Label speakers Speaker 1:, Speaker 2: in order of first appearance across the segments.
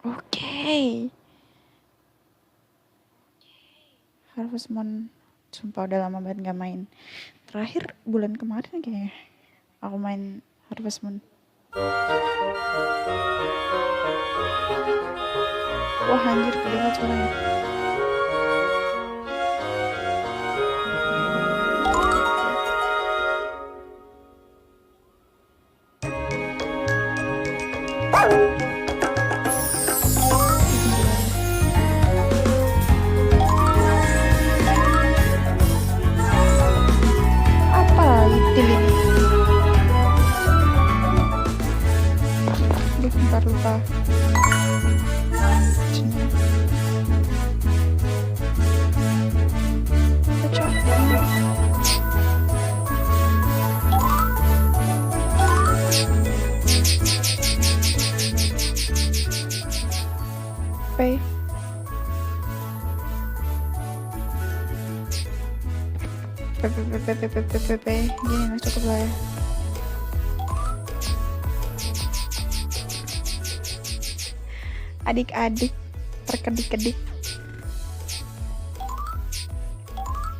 Speaker 1: Oke. Harvest Moon. Sumpah udah lama banget gak main. Terakhir bulan kemarin kayaknya aku main Harvest Moon. Wah anjir, gede banget suaranya. Apa itil ini? Aduh, bentar lupa. P. Gini mas cukup lah ya. Adik-adik terkedik-kedik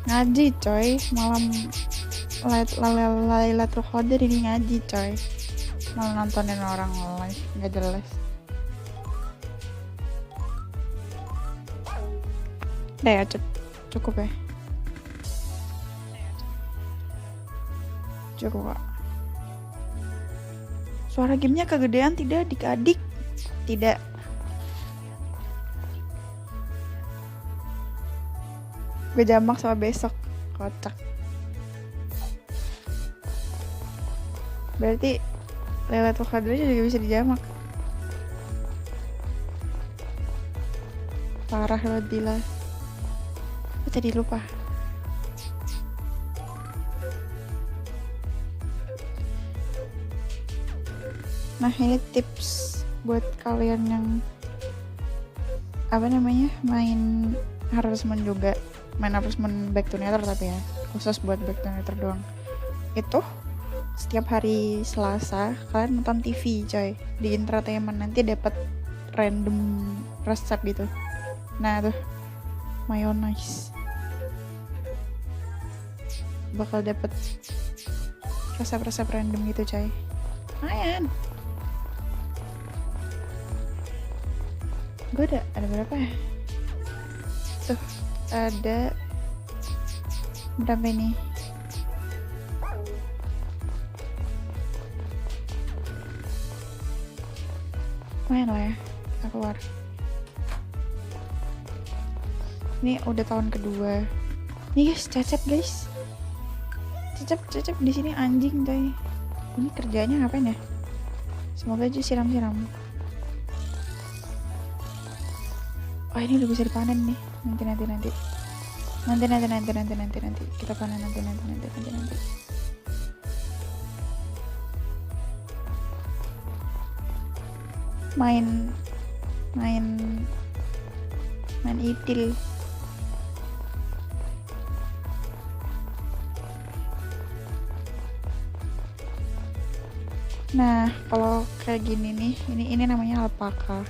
Speaker 1: ngaji coy, malam Lailatul Qadar ini ngaji coy, malah nontonin orang live nggak jelas. Udah ya, cukup ya, cukup kak. Suara gamenya kegedean tidak adik-adik? Tidak. Gue jamak sama besok, kocak. Berarti Lailatul Qadar juga bisa dijamak. Parah lo Dila. Gue tadi lupa. Nah ini tips buat kalian yang main Harvest Moon juga, main Harvest Moon Back to Nether tapi ya khusus buat Back to Nether doang. Itu setiap hari Selasa kalian nonton TV coy, di entertainment nanti dapat random resep gitu. Nah tuh mayonnaise bakal dapat resep-resep random gitu coy. Lumayan. Gue ada berapa ya? Tuh ada berapa ini? Lumayan lah ya, kita keluar. Ini udah tahun kedua. Nih guys, cecep guys. Cecep di sini anjing coy. Ini kerjanya ngapain ya? Semoga aja siram-siram. Oh ini udah bisa dipanen nih. Nanti kita panen nanti. Main itil. Nah kalau kayak gini nih, ini namanya alpaka.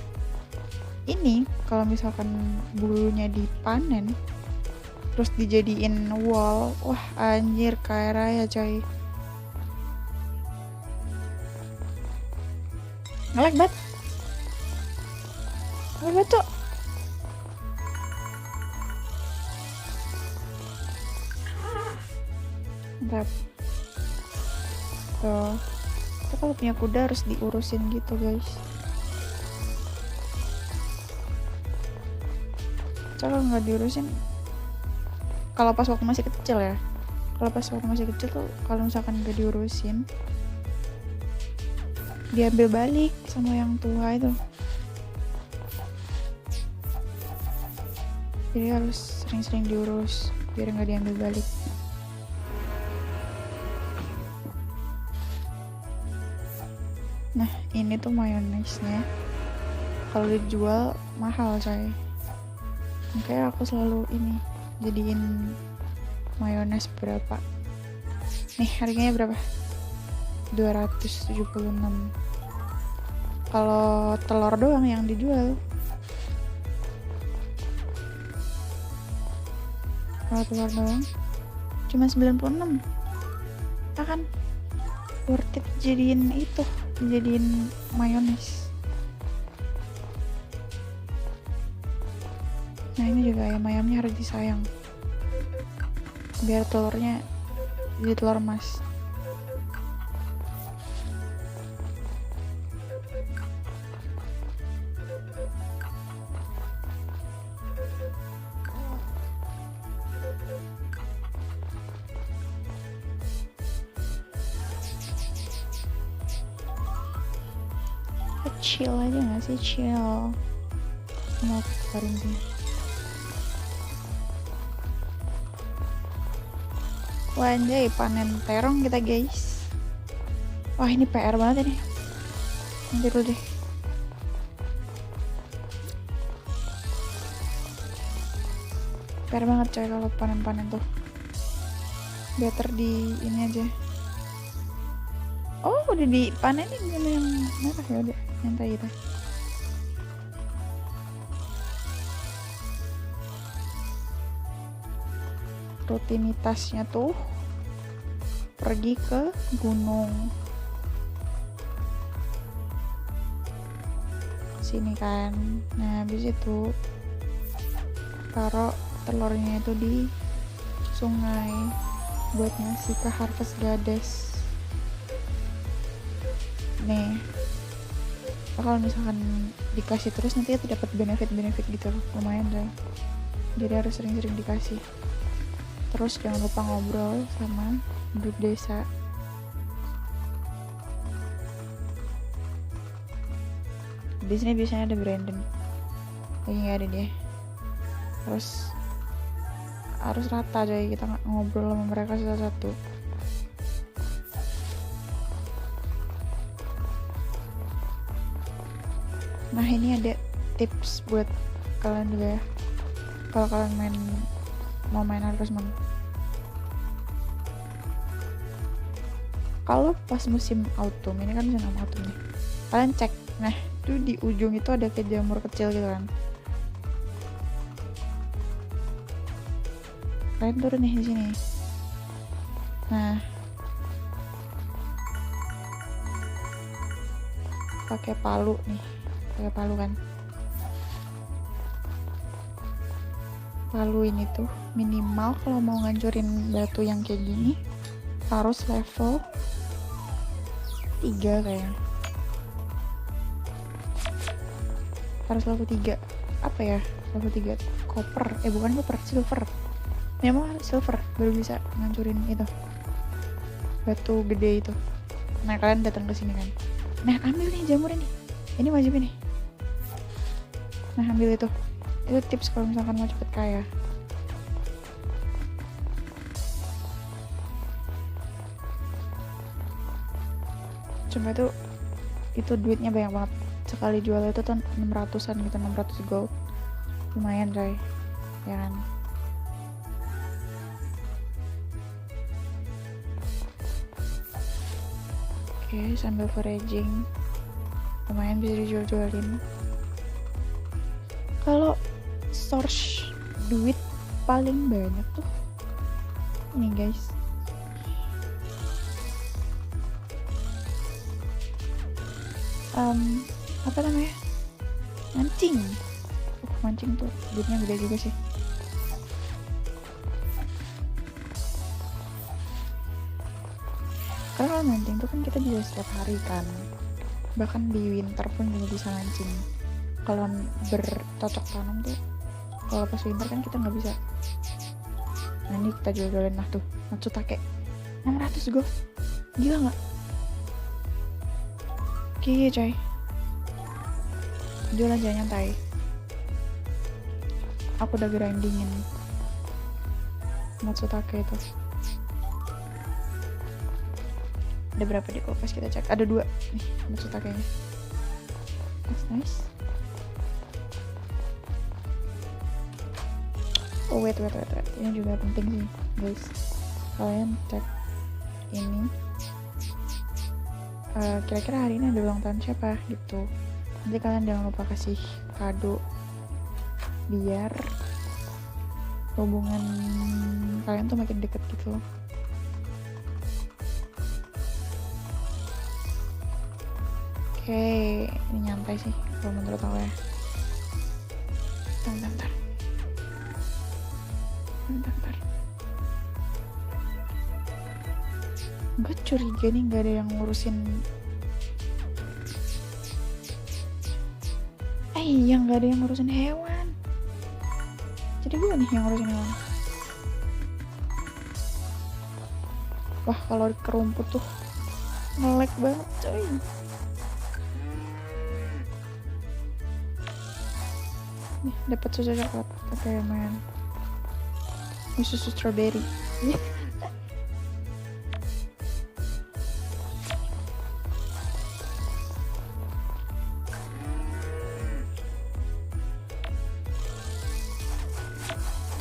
Speaker 1: Ini kalau misalkan bulunya dipanen terus dijadiin wall, wah anjir kaya raya coy. Ngelag banget tuh. Mantap tuh. Kita kalau punya kuda harus diurusin gitu guys. Kalau nggak diurusin, kalau pas waktu masih kecil ya, tuh kalau misalkan nggak diurusin diambil balik sama yang tua itu, jadi harus sering-sering diurus biar nggak diambil balik. Nah ini tuh mayonaise-nya kalau dijual mahal coy, makanya aku selalu ini jadiin mayones berapa nih, harganya berapa? 276. Kalau telur doang yang dijual. Kalau telur doang cuma 96. Nah kan worth it jadiin mayones. Nah ini juga ayam-ayamnya harus disayang biar telurnya jadi telur emas. Chill aja gak sih? Chill. Mau keluarin sih. Wah anjay, panen terong kita guys. Wah ini PR banget ini. Nanti dulu deh. PR banget coy kalau panen-panen tuh. Better di ini aja. Oh udah dipanenin yang merah ya udah. Nyantai kita. Rutinitasnya tuh pergi ke gunung sini kan. Nah habis itu taruh telurnya itu di sungai buat ngasih ke Harvest Goddess. Nih kalau misalkan dikasih terus nanti itu dapat benefit gitu lumayan deh. Jadi harus sering-sering dikasih. Terus jangan lupa ngobrol sama penduduk desa. Di sini biasanya ada Brandon. Lagi nggak ada dia. Harus rata jadi kita ngobrol sama mereka satu-satu. Nah ini ada tips buat kalian juga ya. Kalau kalian mau main Harvest Moon. Kalau pas musim autumn, ini kan musim autumn nih. Kalian cek, nah itu di ujung itu ada kayak jamur kecil gitu kan. Kalian turun nih di sini. Nah, pakai palu nih. Pakai palu kan. Palu ini tuh minimal kalau mau ngancurin batu yang kayak gini harus level 3 kayaknya. Harus level 3. Apa ya? Level 3 copper. Bukan copper, silver. Memang silver baru bisa ngancurin itu. Batu gede itu. Nah, kalian datang ke sini kan. Nah, ambil nih jamur ini. Ini wajib ini. Nah, ambil itu. Itu tips kalau misalkan mau cepet kaya. Cuma itu duitnya banyak banget. Sekali jual itu tuh 600-an gitu, 600 gold. Lumayan coy. Ya kan. Oke, sambil foraging. Lumayan bisa dijual-jualin. Kalau source duit paling banyak tuh ini guys, apa namanya, mancing. Mancing tuh duitnya gede juga sih. Karena kalau mancing tuh kan kita bisa setiap hari kan, bahkan di winter pun juga bisa mancing. Kalau bercocok tanam tuh kalau pas winter kan kita nggak bisa. Nah ini kita jual-jualin lah tuh Matsutake 600 go, gila nggak? Oke coy, jualan aja nyantai. Aku udah grindingin Matsutake itu. Ada berapa di kulkas, kita cek. Ada 2 nih Matsutakenya. Nice. Oh wait, ini juga penting sih guys, kalian cek ini kira-kira hari ini ada ulang tahun siapa gitu. Nanti kalian jangan lupa kasih kado biar hubungan kalian tuh makin deket gitu loh. Oke, ini nyantai sih kalau menurut aku ya. Bentar. Gue curiga nih gak ada yang ngurusin. Yang gak ada yang ngurusin hewan. Jadi gue nih yang ngurusin hewan. Wah, kalau ke rumput tuh nge-lag banget coy. Nih, dapat susu coklat. Oke, lumayan. Ini susu strawberry.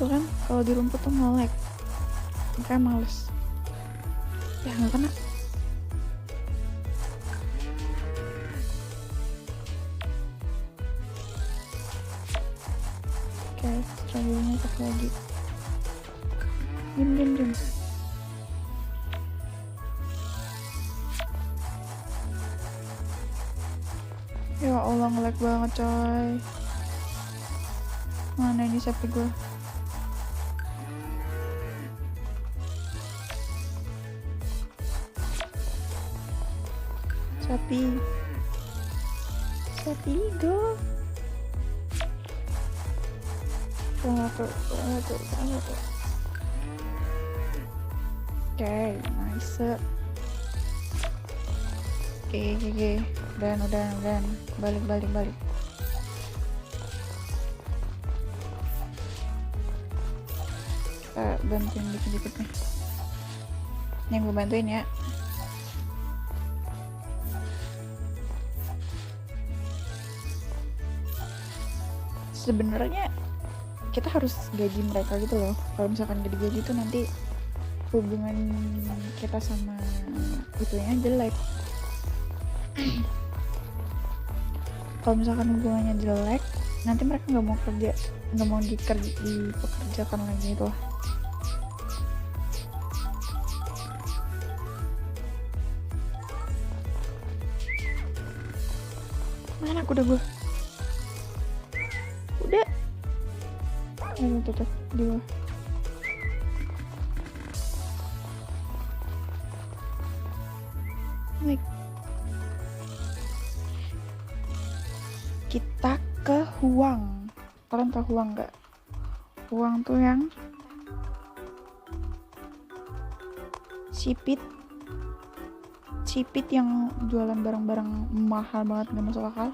Speaker 1: Tuh kan, kalau di rumput tuh nge-lag. Makanya males. Ya, nggak kena. Oke, strawberry-nya satu lagi. Diam. Ya Allah, nge-lag banget coy. Mana ini sapi gue? Sapi go. Kurang satu. Oke, nice. Oke. Udah. Balik. Kita bantuin dikit-dikit nih. Ini yang gue bantuin ya. Sebenarnya kita harus gaji mereka gitu loh. Kalau misalkan gak digaji tuh nanti hubungan kita sama itunya jelek. Kalau misalkan hubungannya jelek, nanti mereka nggak mau dipekerjakan lagi gitu loh. Mana kuda gue? Udah. Tutup di bawah. Baik. Kita ke Huang. Kalian tahu Huang nggak? Huang tuh yang Cipit yang jualan barang-barang mahal banget, nggak masuk akal.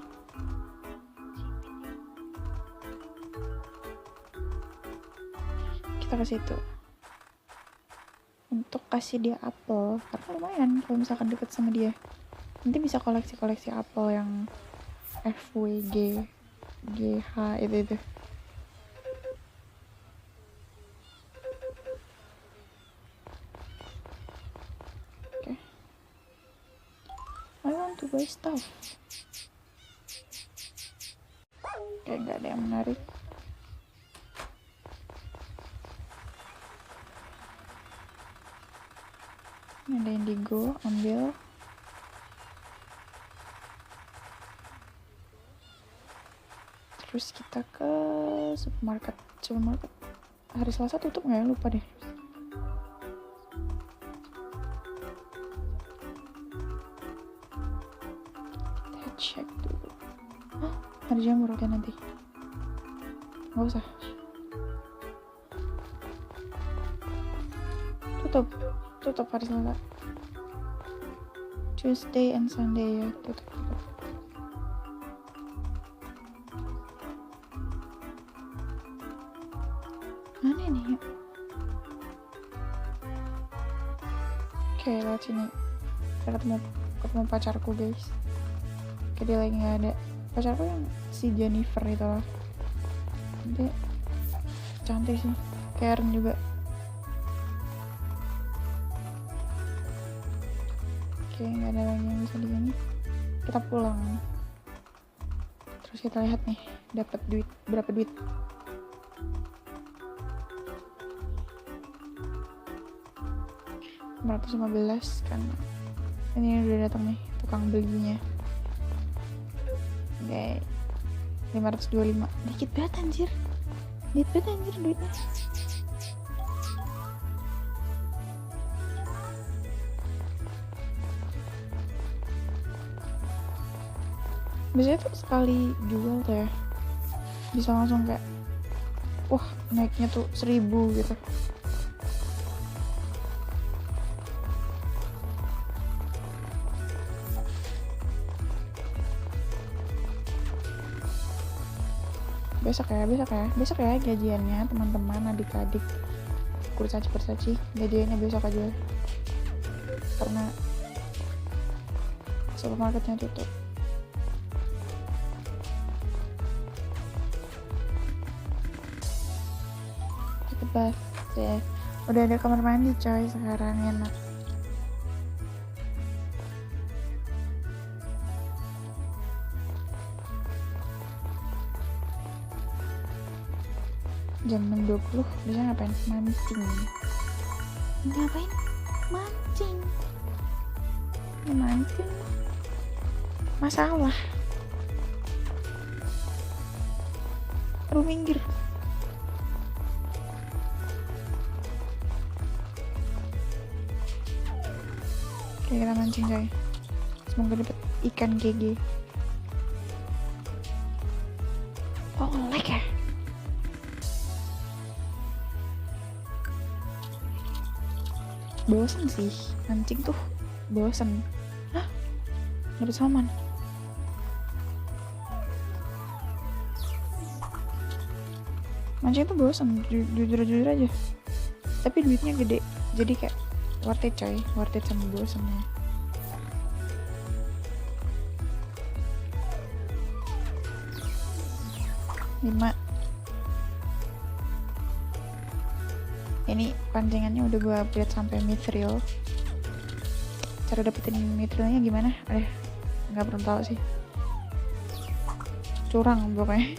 Speaker 1: Kita ke situ untuk kasih dia apel, karena lumayan kalau misalkan deket sama dia. Nanti bisa koleksi apel yang FWG GH itu. Oke. I want to buy stuff. Oke, nggak ada yang menarik. Ini ada indigo, ambil. Terus kita ke supermarket. Hari Selasa tutup nggak ya? Lupa deh. Kita cek dulu. Ada jamur kan nanti? Nggak usah. Tutup hari Selasa. Tuesday and Sunday ya, tutup. Mana nih? Oke, lihat sini. Kita ketemu pacarku guys. Oke, dia lagi nggak ada. Pacarku yang si Jennifer itu lah. Dia cantik sih. Karen juga. Oke, nggak ada lagi yang bisa digini. Kita pulang. Terus kita lihat nih dapat duit berapa duit. $415 kan. Ini udah datang nih tukang belinya. Oke. 525. Dikit banget anjir. Duitnya. Biasanya tuh sekali jual tuh ya bisa langsung kayak wah naiknya tuh 1000 gitu. Besok ya gajiannya teman-teman, adik-adik, kurcaci gajiannya besok aja karena supermarketnya tutup. Cepet ya, udah ada kamar mandi coy sekarang, enak. Jam 6.20 bisa ngapain? Mancing. Mancing masalah. Aduh minggir. Oke, kita mancing coy, semoga dapat ikan GG. Oh like ya. Bosen sih mancing tuh, bosen. Hah? Dapet salmon. Mancing tuh bosen, jujur aja. Tapi duitnya gede, jadi kayak worth it coy, worth it sama bosennya. Lima. Ini pancingannya udah gue upgrade sampai mithril. Cara dapetin mithrilnya gimana? Nggak pernah tahu sih. Curang pokoknya.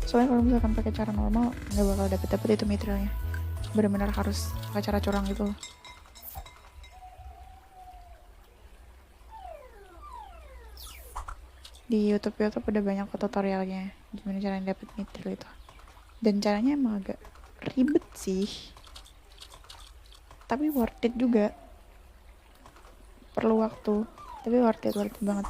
Speaker 1: Soalnya kalau misalkan pakai cara normal nggak bakal dapet itu mithrilnya. Benar-benar harus pakai cara curang gitu. Di YouTube udah banyak tutorialnya gimana caranya dapet mithril itu. Dan caranya emang agak ribet sih. Tapi worth it juga, perlu waktu tapi worth it banget.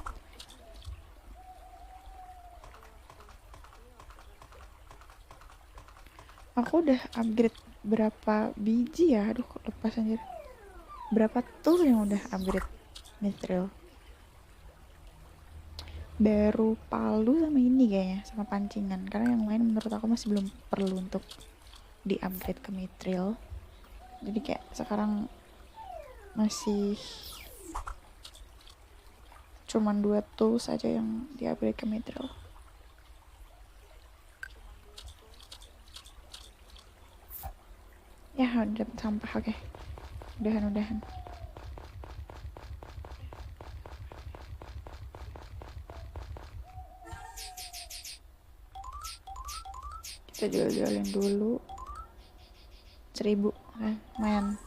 Speaker 1: Aku udah upgrade berapa biji ya, aduh kok lepas anjir. Berapa tuh yang udah upgrade mithril? Baru palu sama ini kayaknya, sama pancingan, karena yang lain menurut aku masih belum perlu untuk di upgrade ke mithril. Jadi kayak sekarang masih cuman 2 tools aja yang di-upgrade ke mithril. Ya udah dapet sampah, oke. Udahan. Kita jual-jualin dulu 1000 lumayan.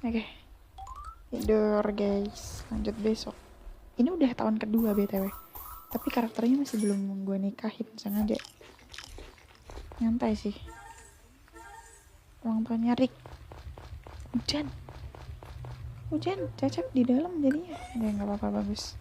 Speaker 1: Oke. Tidur guys, lanjut besok. Ini udah tahun kedua BTW, tapi karakternya masih belum gue nikahin, sengaja nyantai sih. Ulang tahunnya Rick. Hujan Cacap di dalam jadinya. Ya nggak apa-apa, bagus.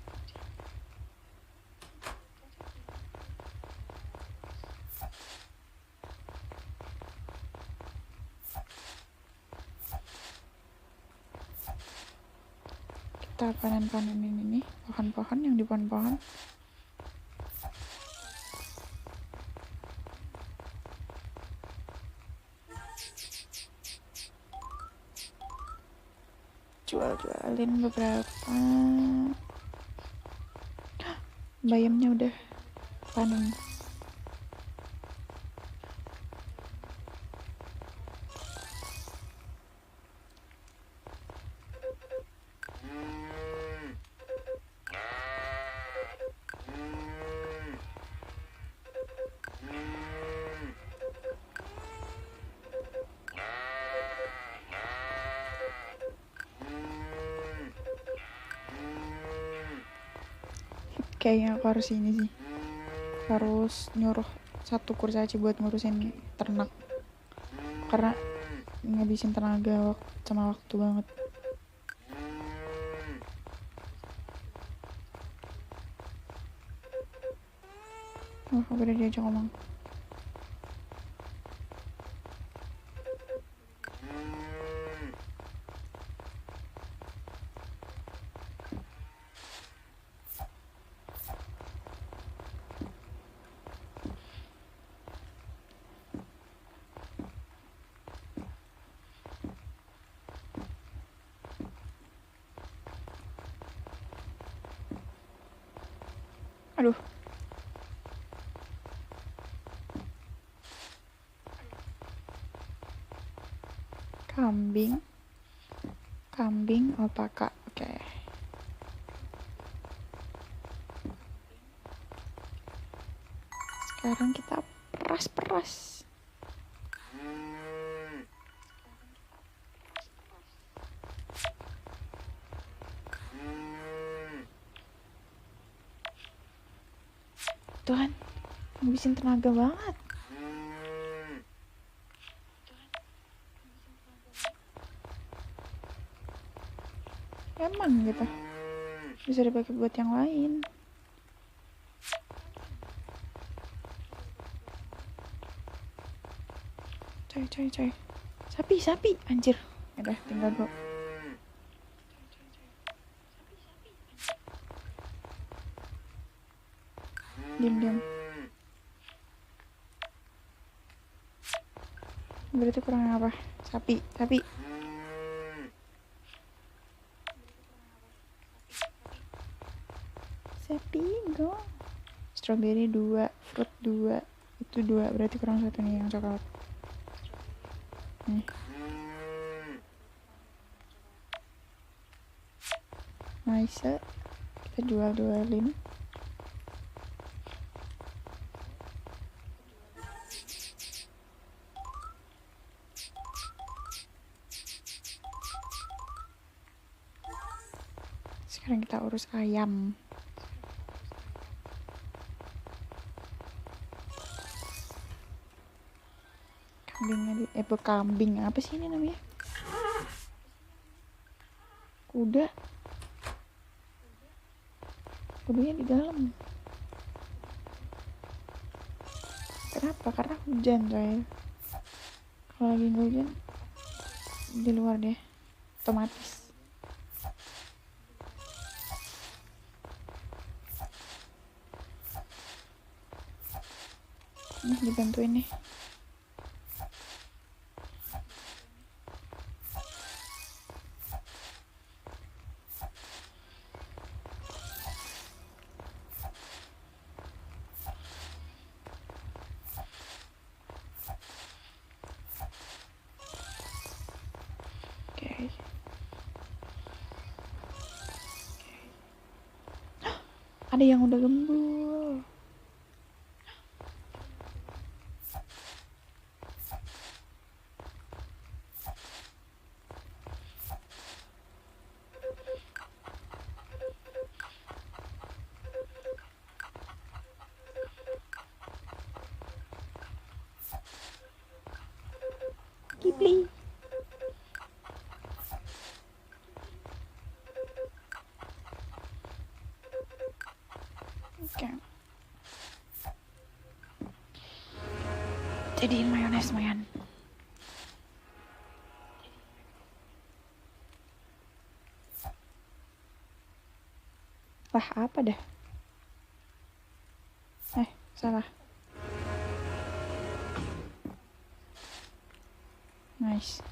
Speaker 1: Kita panen-panenin ini pohon-pohon yang di pohon-pohon. Jualin beberapa. Bayamnya udah panen. Kayaknya aku harus ini sih, harus nyuruh satu kurcaci buat ngurusin ternak, karena ngabisin tenaga sama waktu banget. Oh, aku udah diajak ngomong. Aduh. Kambing, alpaka. Oke. Sekarang kita peras. Tuhan, ngabisin tenaga banget. Emang gitu, bisa dipakai buat yang lain. Coy. Sapi, anjir. Udah, tinggal 2. Diam. Berarti kurang apa? Sapi. Sapi, go. Strawberry 2, fruit 2. Itu 2, berarti kurang 1 nih yang coklat. Nih. Nice. Kita jualin. Sekarang kita urus ayam. Kambing apa sih ini namanya? Kudanya di dalam. Kenapa? Karena hujan, coy. Kalau lagi nggak hujan, di luar deh, otomatis. Nih, dibantuin nih. Ada yang udah gembul. Kipli. Oke. Jadiin mayones, Mayan. Lah, apa dah? Salah. Nice.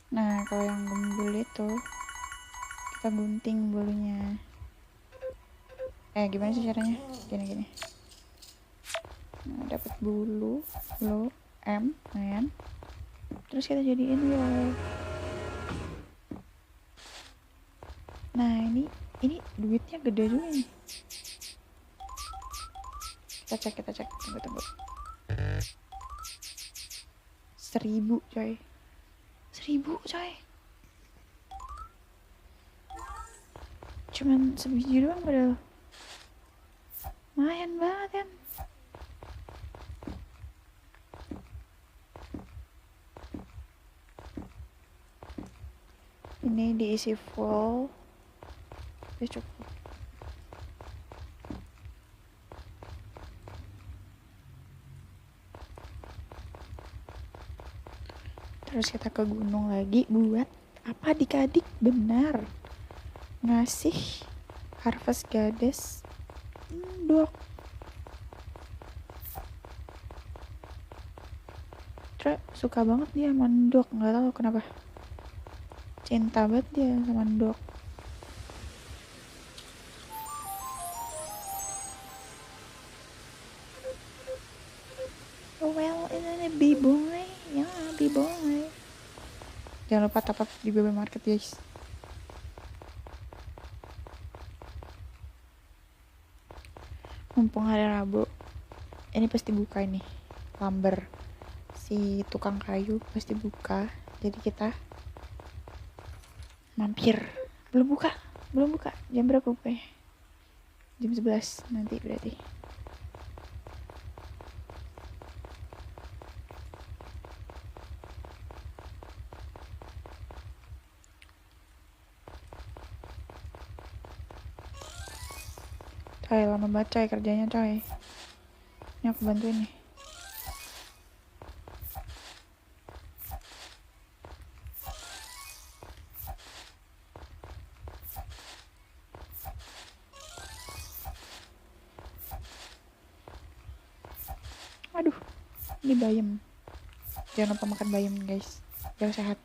Speaker 1: Nah, kalau yang gembul itu kita gunting bulunya. Gimana sih caranya? Gini. Nah, dapat bulu M, kan? Terus kita jadiin wall. Nah, ini duitnya gede juga nih. Kita cek. Tunggu. 1.000, coy. 1.000, coy. cuman sebiji doang padahal lumayan banget kan. Ini diisi full udah cukup. Terus kita ke gunung lagi buat apa adik-adik? Benar, ngasih Harvest Goddess mendok. Terus suka banget dia mendok, nggak tahu kenapa, cinta banget dia sama mendok. Well, ini B-boy ya, B-boy. Jangan lupa top up di BB Market guys. Mumpung hari Rabu, ini pasti buka ini lumber, si tukang kayu pasti buka, jadi kita mampir. Belum buka jam berapa bukanya? Jam 11 nanti berarti. Coy, lama banget coy kerjanya coy. Ini aku bantuin nih. Aduh, ini bayam. Jangan lupa makan bayam guys, biar sehat.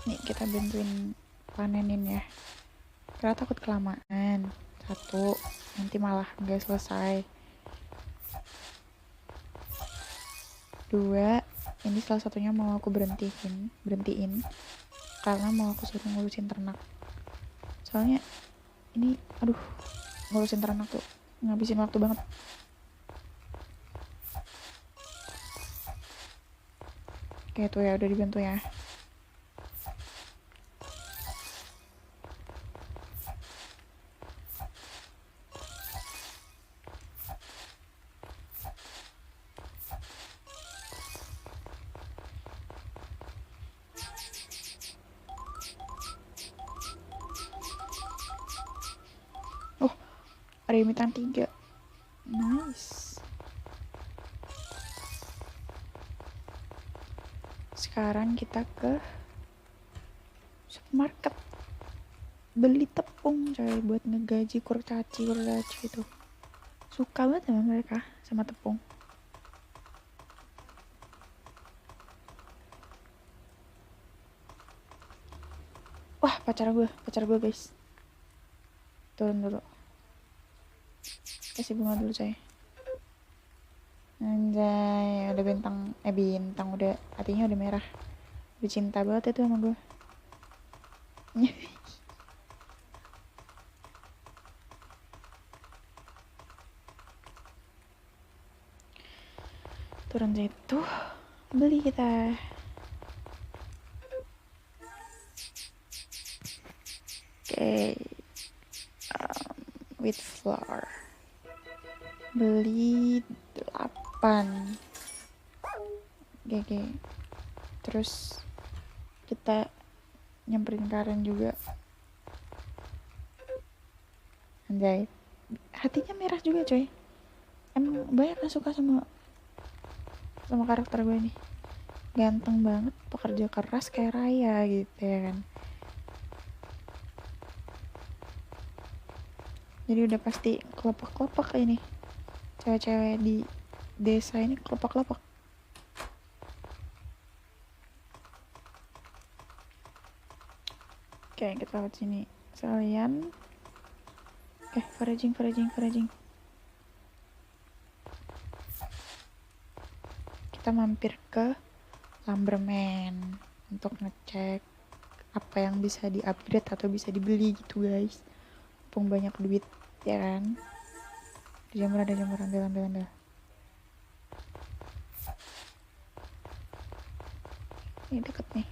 Speaker 1: Nih kita bantuin panenin ya, karena takut kelamaan. Satu, nanti malah nggak selesai. Dua, ini salah satunya mau aku berhentiin karena mau aku suruh ngurusin ternak. Soalnya ini aduh, ngurusin ternak tuh ngabisin waktu banget. Oke tuh ya, udah dibantu ya. Oh, ada imitan 3. Nice. Sekarang kita ke supermarket beli tepung coy, buat ngegaji kurcaci itu. Suka banget sama mereka sama tepung. Wah, pacar gue guys. Turun dulu, kasih bunga dulu coy. Anjay, udah bintang udah, hatinya udah merah, udah cinta banget itu sama gue. Turun situ, beli kita. Oke, wheat flour beli 8 GG. Terus kita nyamperin Karen juga. Anjay, hatinya merah juga coy. Emang banyak yang suka sama karakter gue nih. Ganteng banget, pekerja keras kayak Raya gitu ya kan. Jadi udah pasti kelopak-kelopak ini. Cewek-cewek di desa ini kelopak-kelopak. Oke, kita lewat sini sekalian. Foraging. Kita mampir ke Lumberman untuk ngecek apa yang bisa di-upgrade atau bisa dibeli gitu guys. Mumpung banyak duit ya kan. Ada jamur, ambil. Ini deket nih.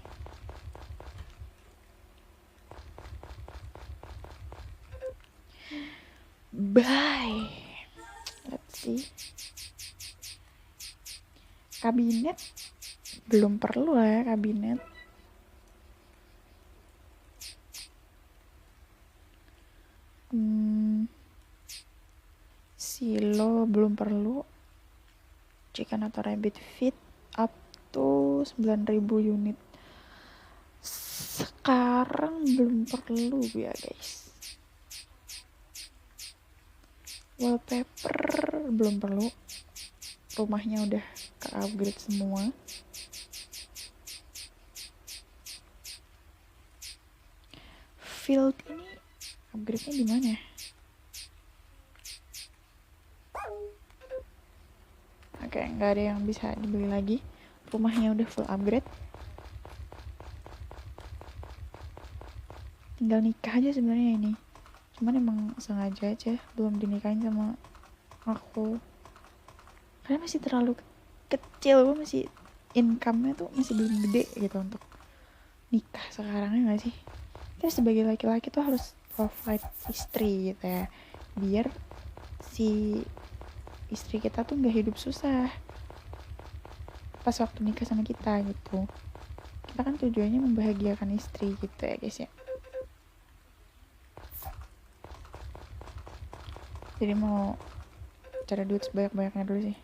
Speaker 1: Bye. Let's see. Kabinet belum perlu lah ya, kabinet. Silo belum perlu. Chicken atau rabbit feed up to 9.000 unit. Sekarang belum perlu ya guys. Wallpaper belum perlu. Rumahnya udah ke upgrade semua. Field ini upgrade-nya di mana? Oke, nggak ada yang bisa dibeli lagi. Rumahnya udah full upgrade. Tinggal nikah aja sebenarnya ini. Cuman emang sengaja aja belum dinikahin sama aku. Karena masih terlalu kecil, gue masih income-nya tuh masih belum gede gitu untuk nikah sekarang, ya nggak sih? Kita sebagai laki-laki tuh harus provide istri gitu ya, biar si istri kita tuh nggak hidup susah pas waktu nikah sama kita gitu. Kita kan tujuannya membahagiakan istri gitu ya guys ya. Jadi mau cari duit sebanyak-banyaknya dulu sih,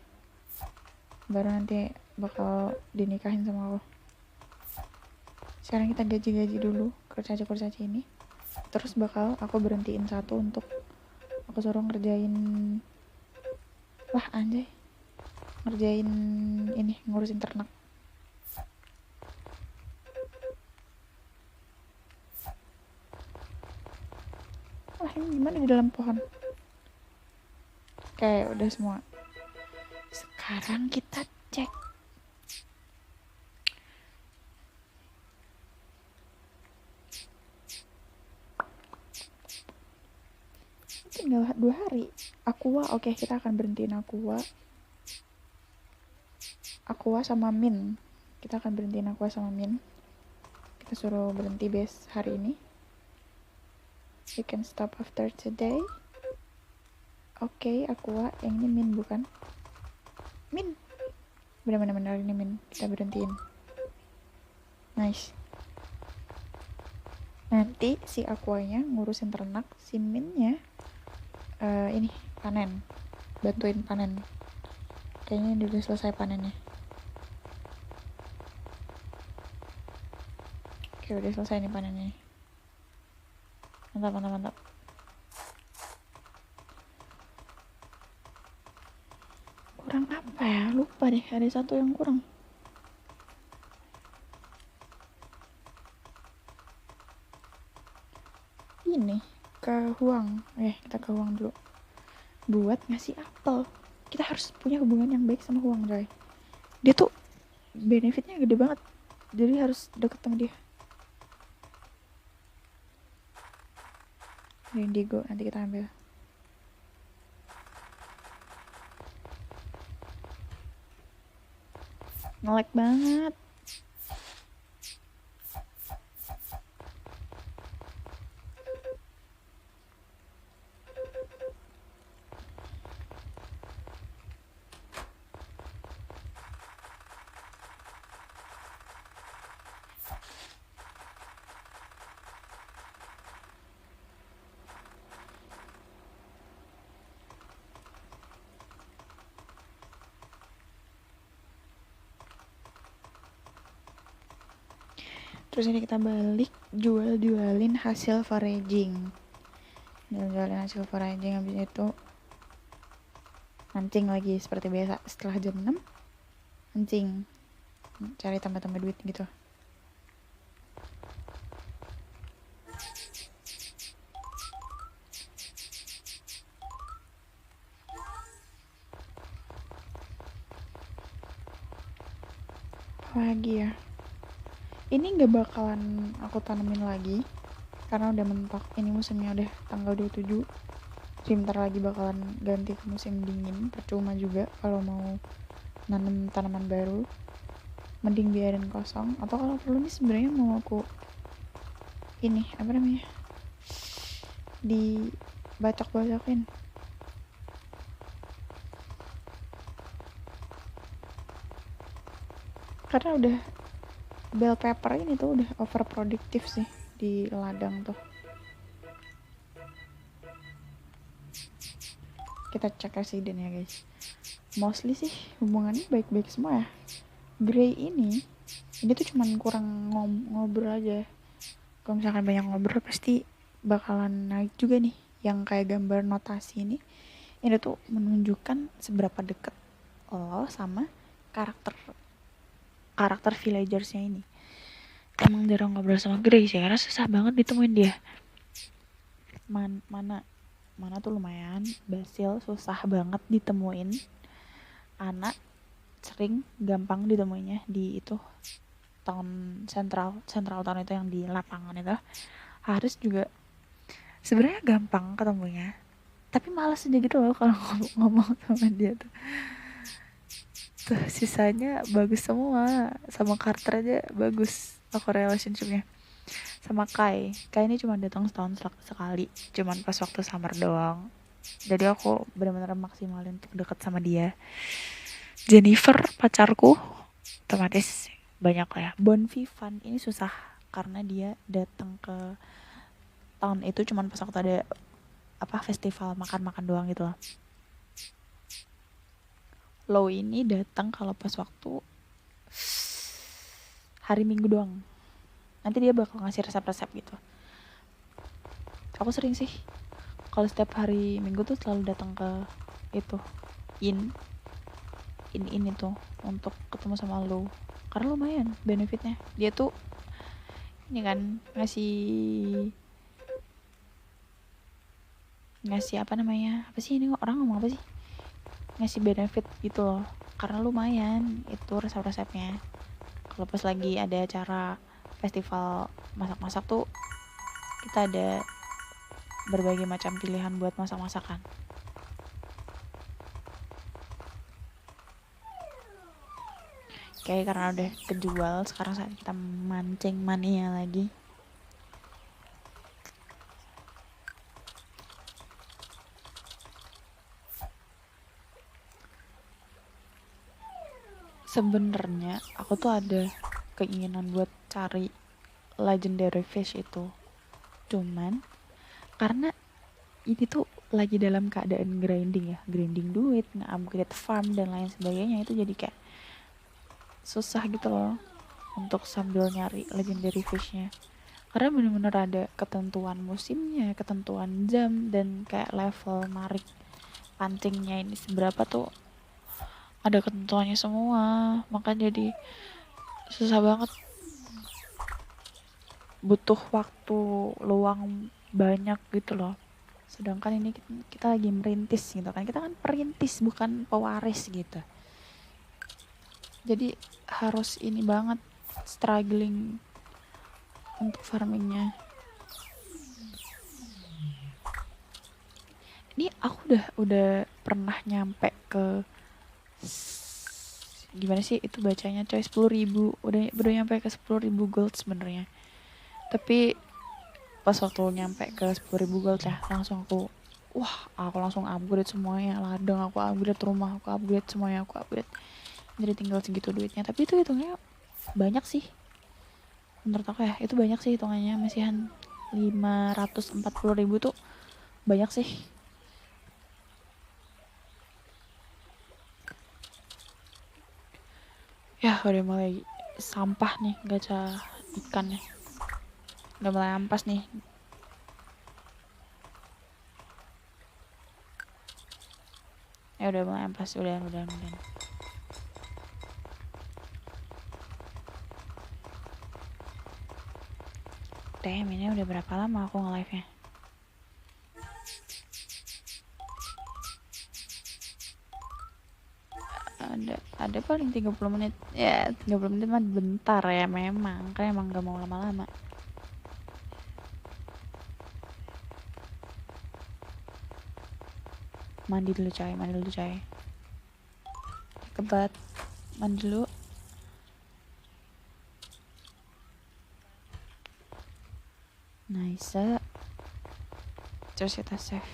Speaker 1: baru nanti bakal dinikahin sama aku. Sekarang kita gaji dulu kurcaci ini, terus bakal aku berhentiin satu untuk aku suruh ngerjain, wah anjay, ngerjain ini, ngurusin ternak. Wah ini gimana di dalam pohon? Oke, udah semua. Sekarang kita cek. Tinggal 2 hari. Aqua, oke, kita akan berhentiin Aqua sama Min. Kita akan berhentiin Aqua sama Min. Kita suruh berhenti base hari ini. You can stop after today. Oke, Aqua, yang ini Min bukan? Min. Benar-benar ini Min. Kita berhentiin. Nice. Nanti si Aquanya ngurusin ternak, si Minnya ini panen, bantuin panen. Kayaknya udah selesai panennya. Oke, udah selesai nih panennya. Mantap. Kurang apa ya? Lupa deh, ada satu yang kurang. Ini ke Huang. Kita ke Huang dulu. Buat ngasih apel. Kita harus punya hubungan yang baik sama Huang, coy. Dia tuh benefitnya gede banget. Jadi harus deket sama dia. Indigo, nanti kita ambil. Nge-lag banget. Terus ini kita balik jualin hasil foraging. Jualin hasil foraging, habis itu mancing lagi seperti biasa. Setelah jam 6 mancing, cari tambah-tambah duit gitu. Apa lagi ya? Ini gak bakalan aku tanemin lagi karena udah mentok. Ini musimnya udah tanggal 27. Jadi bentar lagi bakalan ganti ke musim dingin, percuma juga kalau mau nanam tanaman baru. Mending biarin kosong, atau kalau perlu nih sebenarnya mau aku ini apa namanya, dibacok-bacokin. Karena udah bell pepper ini tuh udah overproduktif sih di ladang tuh. Kita cek residen ya guys. Mostly sih hubungannya baik-baik semua ya. Grey ini tuh cuman kurang ngobrol aja. Kalau misalkan banyak ngobrol pasti bakalan naik juga nih. Yang kayak gambar notasi ini tuh menunjukkan seberapa deket lo sama karakter villagersnya ini. Emang jarang ngobrol sama Grey sih, karena susah banget ditemuin dia. Mana tuh lumayan. Basil susah banget ditemuin. Anak sering gampang ditemuinya di itu town central town itu yang di lapangan itu. Harus juga sebenarnya gampang ketemunya, tapi malas aja gitu loh kalau ngomong sama dia tuh. Sisanya bagus semua, sama Carter aja bagus aku relationshipnya. Sama Kai ini cuma datang setahun sekali, cuman pas waktu summer doang. Jadi aku benar-benar maksimalin untuk deket sama dia. Jennifer pacarku otomatis banyak lah ya. Bon Vivant ini susah karena dia datang ke tahun itu cuman pas waktu ada festival makan-makan doang gitu loh. Lo ini datang kalau pas waktu hari Minggu doang. Nanti dia bakal ngasih resep-resep gitu. Aku sering sih kalau setiap hari Minggu tuh selalu datang ke itu ini tuh untuk ketemu sama lo, karena lumayan benefitnya. Dia tuh ini kan ngasih apa sih ini orang ngomong apa sih, ngasih benefit gitu loh, karena lumayan itu resep-resepnya. Kalau pas lagi ada acara festival masak-masak tuh kita ada berbagai macam pilihan buat masak-masakan. Kayak karena udah kejual, sekarang saat kita mancing mania lagi. Sebenarnya aku tuh ada keinginan buat cari legendary fish itu, cuman karena ini tuh lagi dalam keadaan grinding duit, nge-upgrade farm dan lain sebagainya, itu jadi kayak susah gitu loh untuk sambil nyari legendary fishnya, karena bener-bener ada ketentuan musimnya, ketentuan jam, dan kayak level narik pancingnya ini seberapa tuh ada ketentuannya semua. Maka jadi susah banget, butuh waktu luang banyak gitu loh. Sedangkan ini kita lagi merintis gitu kan, kita kan perintis bukan pewaris gitu. Jadi harus ini banget, struggling untuk farmingnya. Ini aku udah pernah nyampe ke gimana sih itu bacanya coy, 10.000, udah nyampe ke 10.000 gold sebenarnya. Tapi pas waktu nyampe ke 10.000 gold ya, langsung aku langsung upgrade semuanya, ladang aku upgrade, rumah aku upgrade, semuanya aku upgrade. Jadi tinggal segitu duitnya. Tapi itu hitungnya banyak sih, menurut aku ya itu banyak sih hitungannya. Masihan 540.000 tuh banyak sih. Ya udah mulai sampah nih gacha ikannya, udah mulai ampas nih. Ya udah mulai ampas, udah. Damn, ini udah berapa lama aku nge-live-nya? Ada paling 30 menit. Ya, 30 menit mah bentar ya memang. Kan emang gak mau lama-lama. Mandi dulu coy. Kebat. Mandi dulu. Nice. Terus kita save.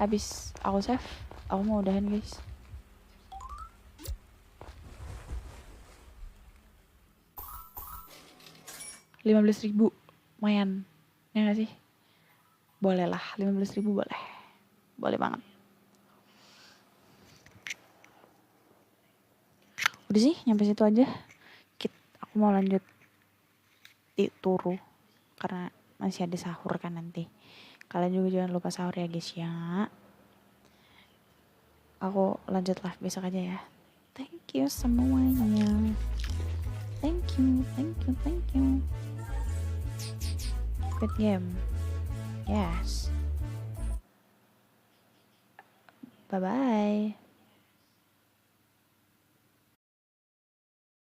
Speaker 1: Habis aku save, aku mau udahan guys. $15.000 lumayan ya gak sih? Boleh lah, 15.000 boleh banget. Udah sih, nyampe situ aja. Aku mau lanjut di turu karena masih ada sahur kan nanti. Kalian juga jangan lupa sahur ya guys ya. Aku lanjut live besok aja ya. Thank you semuanya. Thank you. Good game. Yes. Bye-bye.